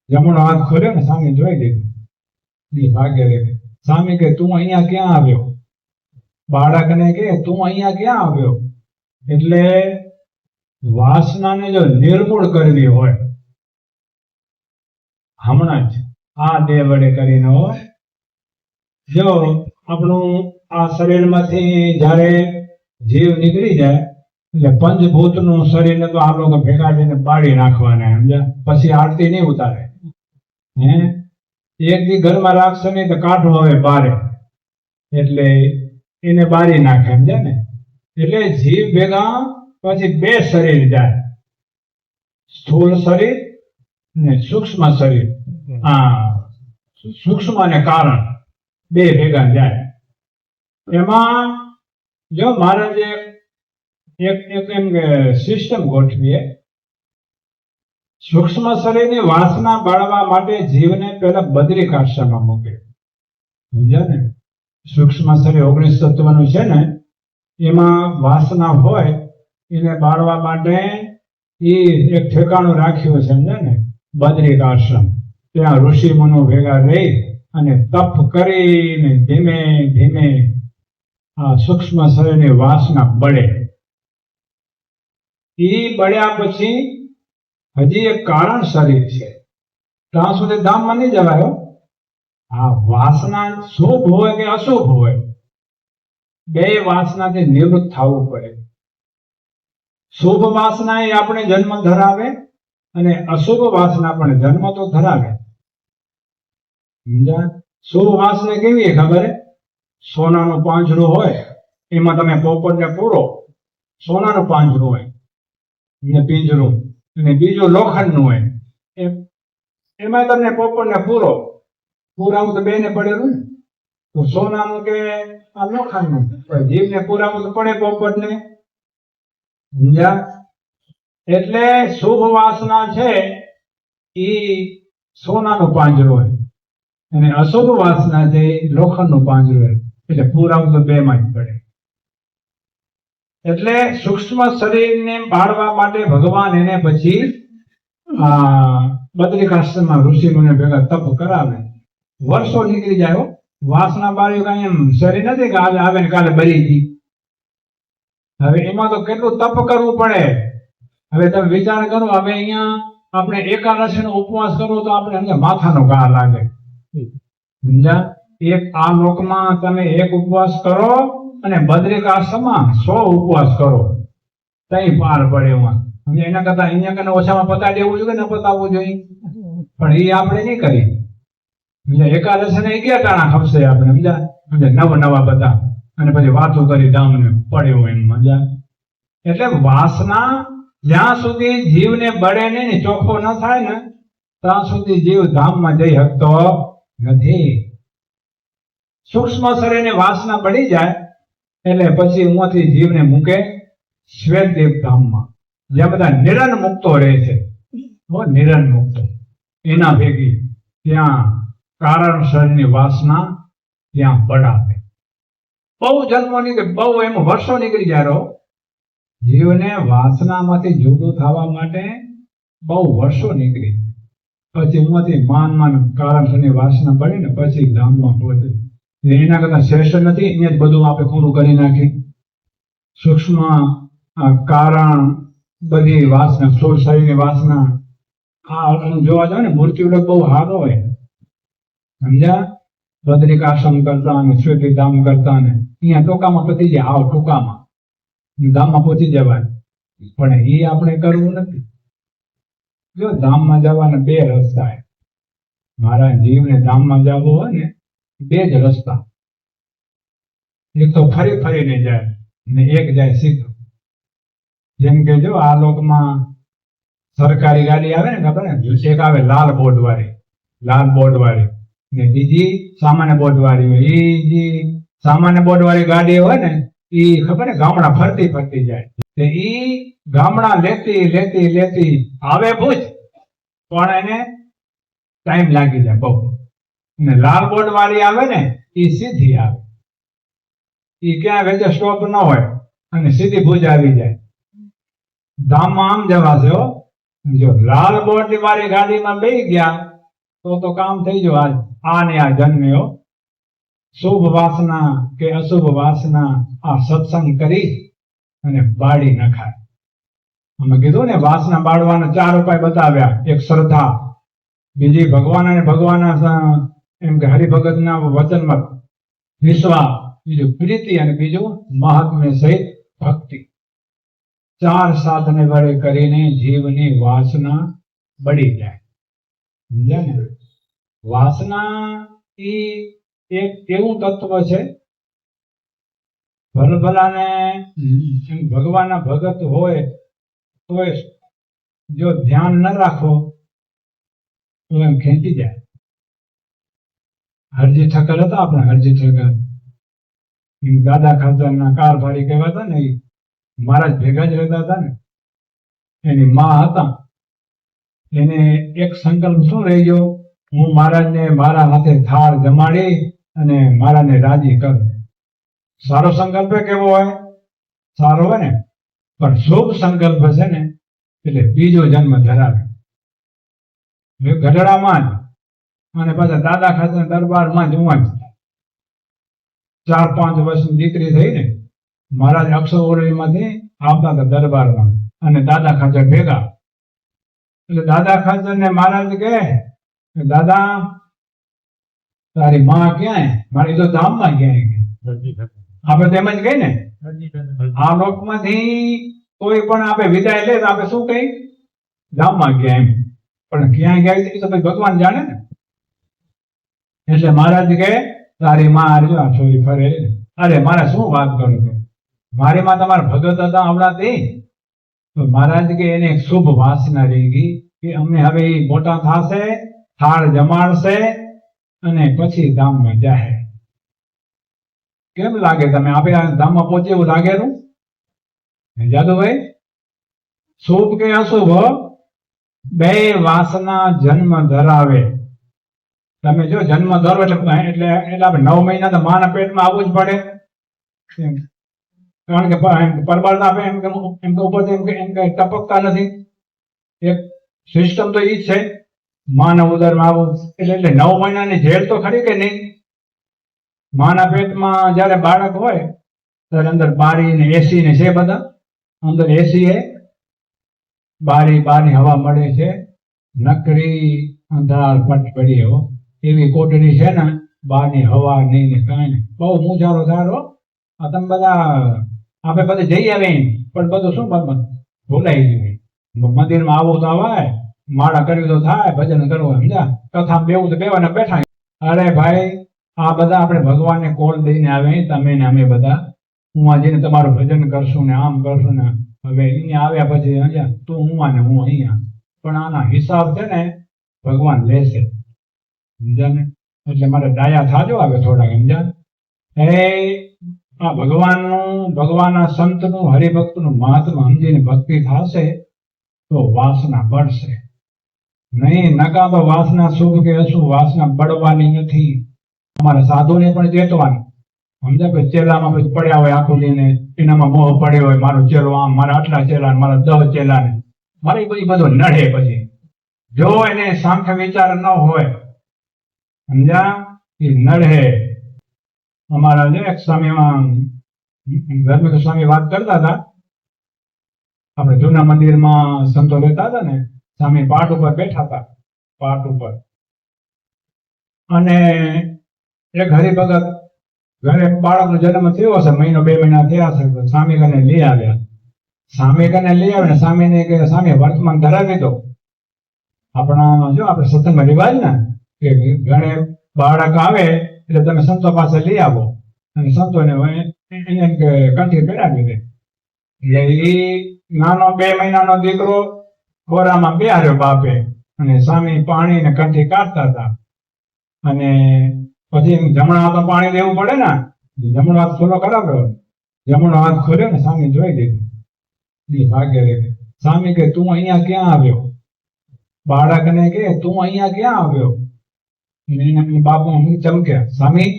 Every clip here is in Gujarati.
જમણો હાથ ખોલ્યો ને સામે જોઈ લીધું, એ ભાગે રે. સામે કે તું અહીંયા ક્યાં આવ્યો? બાળકને કે તું અહીંયા ક્યાં આવ્યો? એટલે વાસનાને જો નિર્મૂળ કરવી હોય હમણાં જ આ દેહ વડે કરીને હોય. જો આપણું આ શરીરમાંથી જ્યારે જીવ નીકળી જાય એટલે પંચભૂતનું શરીરને તો આ લોકો ભેગા થઈને બાળી નાખવાના, સમજ્યા? પછી આરતી નહીં ઉતારે. એક દી ઘરમાં રાખશે નહીં તો કાઢો હવે બારે, એટલે એને બારી નાખે, સમજ્યા ને? એટલે જીવ ભેગા પછી બે શરીર જાય, સ્થૂળ શરીર ને સૂક્ષ્મ શરીર. સૂક્ષ્મ અને કારણ બે ભેગા જાય. એમાં જો મહારાજે એક એમ કે સિસ્ટમ ગોઠવીએ. સૂક્ષ્મ શરીરની વાસના બાળવા માટે જીવને પહેલા બદ્રિક આશ્રમમાં મૂકે, સમજ્યા ને? સૂક્ષ્મ શરીર 19 તત્વનું છે ને, એમાં વાસના હોય એને બાળવા માટે એ એક ઠેકાણું રાખ્યું છે, સમજ્યા ને? બદ્રિક આશ્રમ. ત્યાં ઋષિ મુનિઓ ભેગા રહી અને તપ કરીને ધીમે ધીમે આ સૂક્ષ્મ શરીરની વાસના બળે. એ બળ્યા પછી હજી એક કારણ શરીર છે, ત્યાં સુધી ધામમાં નહીં જવાયો. આ વાસના શુભ હોય કે અશુભ હોય, બે વાસનાથી નિવૃત્ત થવું પડે. શુભ વાસના એ આપણે જન્મ ધરાવે અને અશુભ વાસના પણ જન્મ તો ધરાવે. શુભ વાસના કેવી ખબર? સોનાનું પાંજરું હોય, એમાં તમે પોપટને પૂરો, સોનાનું પાંજરું હોય ને પિંજરું, અને બીજું લોખંડનું હોય, એમાં તમને પોપટને પૂરાવું તો બેને પડેલું ને. તો સોનાનું કે આ લોખંડનું, જીવને પૂરાવું તો પડે પોપટને, સમજ્યા? એટલે શુભ વાસના છે એ સોનાનું પાંજરું હોય અને અશુભ વાસના છે એ લોખંડનું પાંજરું હોય. એટલે પૂરાવું તો બેમાં જ પડે. એટલે સૂક્ષ્મ શરીરને બાળવા માટે ભગવાન એને પછી બદ્રિક આશ્રમમાં ઋષિઓને ભેગા તપ કરાવે. વર્ષો નીકળી જાય. વાસના બાળ્યું કઈ એમ શરીર નથી કે આજે આવે ને કાલે બળી ગઈ. હવે એમાં તો કેટલું તપ કરવું પડે. હવે તમે વિચાર કરો, હવે અહીંયા આપણે એકાદશીનો ઉપવાસ કરવો તો આપણે માથાનો ઘા લાગે, સમજ્યા? એક આ લોકમાં તમે એક ઉપવાસ કરો અને બદ્રિક આશ્રમમાં 100 ઉપવાસ કરો, તઈ પાર પડે. એમાં એના કરતા અહીંયા કને ઓછામાં પતાવી દેવું જોઈએ કે ન પતાવવું જોઈએ, પણ એ આપણે નહીં કરી. એકાદશીને 11 ટાણા ખપશે આપણે, સમજ્યા? નવા બધા, અને પછી વાતો કરી ધામને પડ્યો એમ, સમજ્યા? એટલે વાસના જ્યાં સુધી જીવને બળે નહીં, ચોખ્ખો ન થાય ને, ત્યાં સુધી જીવ ધામમાં જઈ શકતો નથી. સૂક્ષ્મ શરીરની વાસના બળી જાય એટલે પછી ઉમાંથી જીવને મૂકે શ્વેતદેવ ધામમાં, જ્યાં બધા નિરન મુક્તો રહે છે. નિરન મુક્તો એના ભેગી ત્યાં કારણ શરીરની વાસના ત્યાં બળાવે. બહુ જન્મો નીકળે, બહુ એમ વર્ષો નીકળી જાય. જીવને વાસનામાંથી જુદું થવા માટે બહુ વર્ષો નીકળી, પછી એમાંથી માન કારણ શરીરની વાસના બળે ને પછી ધામમાં પહોંચે. એના કરતા શ્રેષ્ઠ નથી. અહીંયા જ બધું આપણે પૂરું કરી નાખી. સૂક્ષ્મ કારણ બધી વાસના, સ્થૂળ શરીરની વાસના. જોવા જાવ ને મૃત્યુલોક બહુ સારો હોય, સમજ્યા? બદ્રિક આશ્રમ કરતા અને શ્વેત ધામ કરતા ને અહીંયા ટૂંકામાં પતી જાય. આવ ટૂંકામાં ધામમાં પહોંચી જવાય, પણ એ આપણે કરવું નથી. જો ધામમાં જવાના 2 રસ્તા. મારા જીવને ધામમાં જવું હોય ને 2 જ રસ્તા. એક તો ફરી ફરીને જાય ને એક જાય સીધું. જેમ કે જો આ લોકમાં સરકારી ગાડી આવે ને, ખબર ને? એક આવે લાલ બોર્ડ વાળી ને બીજી સામાન્ય બોર્ડ વાળી હોય. એ જે સામાન્ય બોર્ડ વાળી ગાડી હોય ને, એ ખબર ને ગામડા ફરતી જાય. એ ગામડા લેતી આવે ભુજ, પણ એને ટાઈમ લાગી જાય બહુ. ને લાલ બોર્ડ વાળી આવે ને એ સીધી આવે. એ ક્યાં વચ્ચે સ્ટોપ ન હોય અને સીધી ભુજ આવી જાય. ધામમાં આમ જવાશે. જો લાલ બોર્ડ વાળી ગાડીમાં બેસી ગયા તો કામ થઈ ગયું. આ ને આ જન્મ્યો. શુભ વાસના કે અશુભ વાસના આ સત્સંગ કરી અને બાળી નખાય. અમે કીધું ને વાસના બાળવાના 4 ઉપાય બતાવ્યા. એક શ્રદ્ધા, બીજી ભગવાન અને ભગવાનના એમ કે હરિભગતના વચનમાં વિશ્વાસ, બીજું પ્રીતિ અને બીજું મહાત્મ્ય સહિત ભક્તિ. 4 સાધને વડે કરીને જીવની વાસના બળી જાય. સમજ્યા ને? વાસના એ એક એવું તત્વ છે, ભલભલાને ભગવાનના ભગત હોય તો જો ધ્યાન ન રાખો તો એમ ખેંચી જાય. હરજી ઠક્કર હતા આપણે, હરજી ઠક્કર દાદા ખાચરના કારભારી કહેવાતા ને, એ મહારાજ ભેગા જ રહેતા હતા ને. એની માં હતા, એને એક સંકલ્પ શું રહી ગયો, હું મહારાજને મારા હાથે થાળ જમાડી અને મહારાજને રાજી કરું. સારો સંકલ્પ કેવો હોય? સારો હોય ને, પણ શુભ સંકલ્પ છે ને એટલે બીજો જન્મ ધરાવે. ગઢડામાં જ અને પાછા દાદા ખાચર દરબારમાં જ હું 4-5 વર્ષની દીકરી થઈ ને, મહારાજ અક્ષરઓરડીમાંથી આવતા હતા દરબારમાં અને દાદા ખાચર ભેગા. એટલે દાદા ખાચર ને મહારાજ કહે, દાદા તારી માં ક્યાંય? મારી તો ધામમાં ક્યાંય. આપણે તેમ જ કહીએ ને, આ લોકમાંથી કોઈ પણ આપણે વિદાય લે તો આપણે શું કહી? ધામમાં ગયા એમ. પણ ક્યાં ગયા એ તો ભાઈ ભગવાન જાણે ને. એટલે મહારાજ કહે તારી માં આરજો આ છોરી ફરે. અરે મારે શું વાત કરું છું, મારી માં તમારા ભગત હતા આવડાથી. તો મહારાજ કે એને એક શુભ વાસના રહી ગઈ કે અમને હવે એ મોટા થશે, થાળ જમાડશે અને પછી ધામમાં જાય. કેમ લાગે તમે આપણે ધામમાં પહોંચે એવું લાગેલું? જાદુભાઈ, શુભ કે અશુભ બે વાસના જન્મ ધરાવે. તમે જો જન્મ ધરો એટલે આપણે 9 મહિના તો માના પેટમાં આવવું જ પડે. કારણ કે પરબાર આપે એમ કે ઉપરથી એમ કે ટપકતા નથી. એક સિસ્ટમ તો એ જ છે, માના ઉદરમાં આવું એટલે 9 મહિનાની જેલ તો ખરી કે નહીં? માના પેટમાં જયારે બાળક હોય ત્યારે અંદર બારી ને એસી ને છે, બધા અંદર એસી હે, બારી હવા મળે છે, નકરી અંધાર પટ પડી હો એવી કોટડી છે ને, બહારની હવા નહીં ને કાંઈ નહીં. બહુ મૂંઝારો થાય. આ તમે બધા આપણે બધે જઈ આવે પણ બધું શું ભૂલાઈ ગયું. મંદિરમાં આવું તો આવાય, માળા કરવી તો થાય, ભજન કરવું સમજ્યા, કથા બેવું તો બેવાને બેઠા. અરે ભાઈ, આ બધા આપણે ભગવાનને કોલ દઈને આવે, તમે ને અમે બધા હું જઈને તમારું ભજન કરશું ને આમ કરશું ને. હવે અહીંયા આવ્યા પછી સમજ્યા, તું હું ને હું અહીંયા. પણ આના હિસાબ છે ને ભગવાન લેશે. સમજ્યા ને? એટલે મારે ડાયા થાજો આવે થોડાક. સમજ્યા? આ ભગવાનના સંતનું હરિભક્તનું મહાત્મા સમજીને ભક્તિ થશે તો વાસના બળશે નહીં. નકા તો વાસના શુભ કે અશુભ વાસના બળવાની નથી. અમારા સાધુને પણ ચેતવાનું. સમજ્યા? કે ચેલામાં પછી પડ્યા હોય આખું દિને, એનામાં મોહ પડ્યો હોય, મારો ચેલો આમ, મારા આટલા ચેલા, મારા 10 ચેલા ને, મારે બધું નડે. પછી જો એને સાંખ્ય વિચાર ન હોય, સમજ્યા, એ નડે. અમારા જે એક સ્વામીમાં ધર્મેન્દ્ર સ્વામી વાત કરતા હતા, આપણે જૂના મંદિરમાં સંતો રહેતા હતા ને, સ્વામી પાઠ ઉપર બેઠા હતા, પાઠ ઉપર, અને એક હરિભગત ઘરે બાળકનો જન્મ થયો હશે, 1-2 મહિના થયા હશે, તો સ્વામી કને લઈ આવ્યા. સ્વામી કને લઈ આવે ને સ્વામીને કે સ્વામી વર્તમાન ધરાવી દો. આપણા જો આપણે સત્સંગમાં રિવાજ ને કે ઘણે બાળક આવે એટલે તમે સંતો પાસે લઈ આવો અને સંતોને કંઠી પહેરાવી દે. એટલે એ નાનો 2 મહિનાનો દીકરો ખોરામાં બેહાર્યો બાપે, અને સ્વામી પાણી ને કંઠી કાઢતા હતા. અને પછી જમણા હાથમાં પાણી લેવું પડે ને, જમણો હાથ ખુલ્લો કરાવ્યો, જમણો હાથ ખોલ્યો ને સ્વામી જોઈ લીધું. એ ભાગ્ય રે. સ્વામી કે તું અહીંયા ક્યાં આવ્યો? બાળકને કે તું અહીંયા ક્યાં આવ્યો? બાપુ ચમક્યા. સ્વામી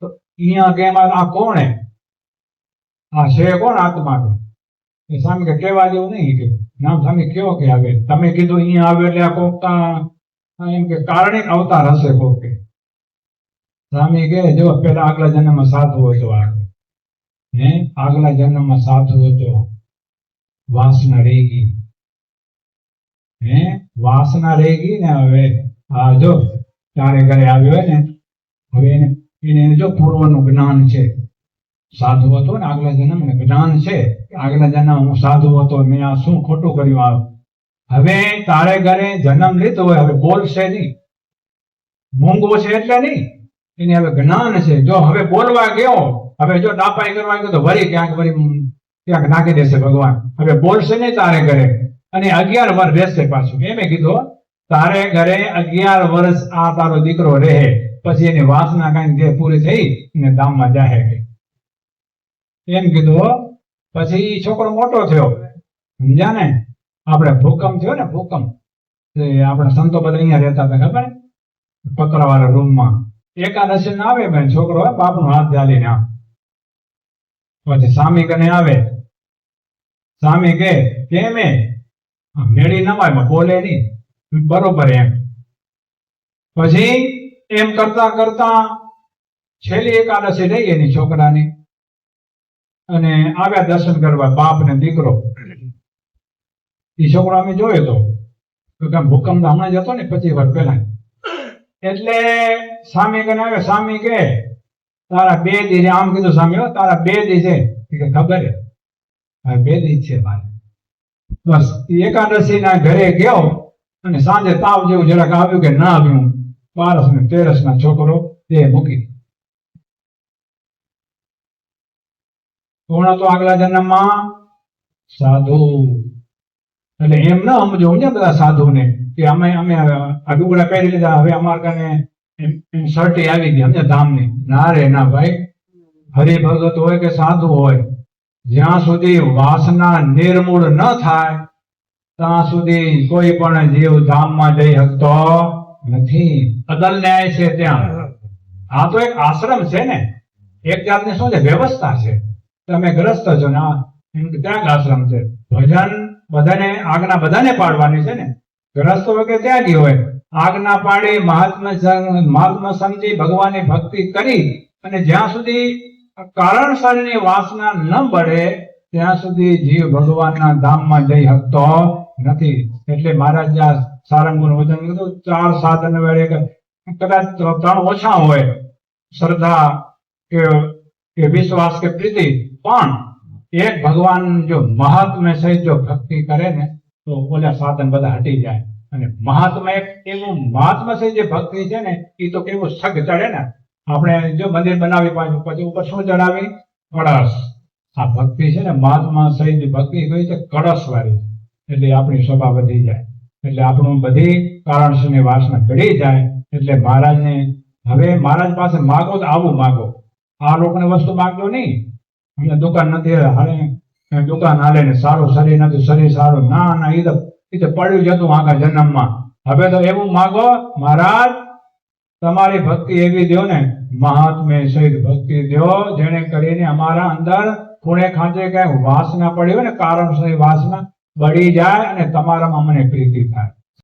અહીંયા કેમ? આ કોણ હે? આ છે કોણ આત્મા? એ સ્વામી કે કેવા જેવું નહીં કે નામ. સ્વામી કયો કે આવે? તમે કીધું અહીંયા આવ્યો એટલે આ કોક એમ કે કારણિક અવતાર હશે કોક કે. સ્વામી કે જો પેલા આગલા જન્મમાં સાધુ હતો આ, આગલા જન્મમાં સાધુ હતો, વાસના રહી ગઈ, વાસના રહી ગઈ ને હવે આ જો તારે ઘરે આવ્યો હોય ને, હવે એને જો પૂર્વનું જ્ઞાન છે, સાધુ હતો ને આગલા જન્મ જ્ઞાન છે, આગલા જન્મ હું સાધુ હતો, મેં આ શું ખોટું કર્યું. હવે તારે ઘરે જન્મ લીધો હોય, હવે બોલશે નહીં, મૂંગો છે એટલે નહીં, એને હવે જ્ઞાન છે. જો હવે બોલવા ગયો, હવે જો ડાપાઈ કરવા ગયો તો વળી ક્યાંક નાખી દેશે ભગવાન. હવે બોલશે નહીં તારે ઘરે, અને 11 વર્ષ રહેશે પાછું. એમ કીધું તારે ઘરે 11 વર્ષ આ તારો દીકરો રહે, પછી એની વાસના કઈ જે પૂરી થઈ ને ધામમાં જાહે. એમ કીધું. પછી છોકરો મોટો થયો, સમજ્યા ને. આપણે ભૂકંપ થયો ને, ભૂકંપ, આપણે સંતો બધા અહીંયા રહેતા હતા, ખબર પતરાવાળા રૂમમાં. એકાદશી ના આવે ભાઈ, છોકરો બાપનો હાથ ચાલીને આમ, પછી સ્વામી કને આવે. સ્વામી કે કેમ મેળી નવાય, બોલે નહીં, બરોબર એમ. પછી એમ કરતા કરતા છેલ્લી એકાદશી રહી એની છોકરાની, અને આવ્યા દર્શન કરવા બાપ ને દીકરો. એ છોકરો અમે જોયો તો ભૂકંપ હમણાં જ હતો ને 25 વર્ષ પહેલા. એટલે સ્વામી કને આવે. સ્વામી કે તારા 2 દી, આમ કીધું સ્વામી, તારા 2 દી છે કે ખબર હે 2 દી છે મારે. બસ એકાદશી ના ઘરે ગયો, અને સાંજે તાવ જેવું જરાક આવ્યું કે ના આવ્યું, 12 ને 13 ના છોકરો તે મૂકી. કોણ હતો આગલા જન્મમાં? સાધુ. એટલે એમ ન સમજો બધા સાધુ ને કે અમે આ ડુગડા પહેરી લીધા, હવે અમારા કને શર્ટી આવી ગઈ સમજે ધામની. ના રે ના ભાઈ, હરિભગત હોય કે સાધુ હોય, જ્યાં સુધી વાસના નિર્મૂળ ન થાય ત્યાં સુધી કોઈ પણ જીવ ધામમાં જઈ શકતો નથી. અદલ ન્યાય છે ત્યાં. આ તો એક આશ્રમ છે ને, એક જાતની શું છે, વ્યવસ્થા છે. તમે ગ્રસ્ત છો ને, ત્યાં આશ્રમ છે. ભજન બધાને, આજ્ઞા બધાને પાડવાની છે ને. ગ્રસ્ત હોય કે ત્યાગી હોય, આજ્ઞા પાડી મહાત્મા સમજી ભગવાનની ભક્તિ કરી, અને જ્યાં સુધી કારણસરની વાસના ન બળે ત્યાં સુધી જીવ ભગવાનના ધામમાં જઈ શકતો નથી. એટલે મહારાજ સારંગનું વચન કીધું, 4 સાધન વેળે કદાચ 3 ઓછા હોય, શ્રદ્ધા કે વિશ્વાસ કે પ્રીતિ, પણ એક ભગવાન જો મહાત્મ્ય સહિત જો ભક્તિ કરે ને તો ઓલા સાધન બધા હટી જાય. અને મહાત્મા એક એવું મહાત્મા સહિત જે ભક્તિ છે ને, એ તો કેવું સગ ચડે ને. આપણે જો મંદિર બનાવી પાછું પછી ઉપર શું ચડાવી? કળશ. આ ભક્તિ છે ને, મહાત્મા સહિત ભક્તિ કઈ છે, કળશ વાળી. એટલે આપણી શોભા વધી જાય, એટલે આપણું બધી કારણસરની વાસના ઘડી જાય. એટલે મહારાજને હવે મહારાજ પાસે માગો તો આવું માગો, આ લોકોને વસ્તુ માગજો નહીં. અમને દુકાન નથી, હવે દુકાન હાલે ને સારું શરીર નથી, શરીર સારું, ના ના, એ તો પડ્યું જતું આખા જન્મમાં. હવે તો એવું માગો, મહારાજ તમારી ભક્તિ એવી દો ને, મહાત્મ્ય સહિત ભક્તિ દો, જેને કરીને અમારા અંદર ખૂણે ખાંચે કઈ વાસના પડી હોય ને, કારણસર વાસના બળી જાય અને તમારામાં મને પ્રીતિ થાય.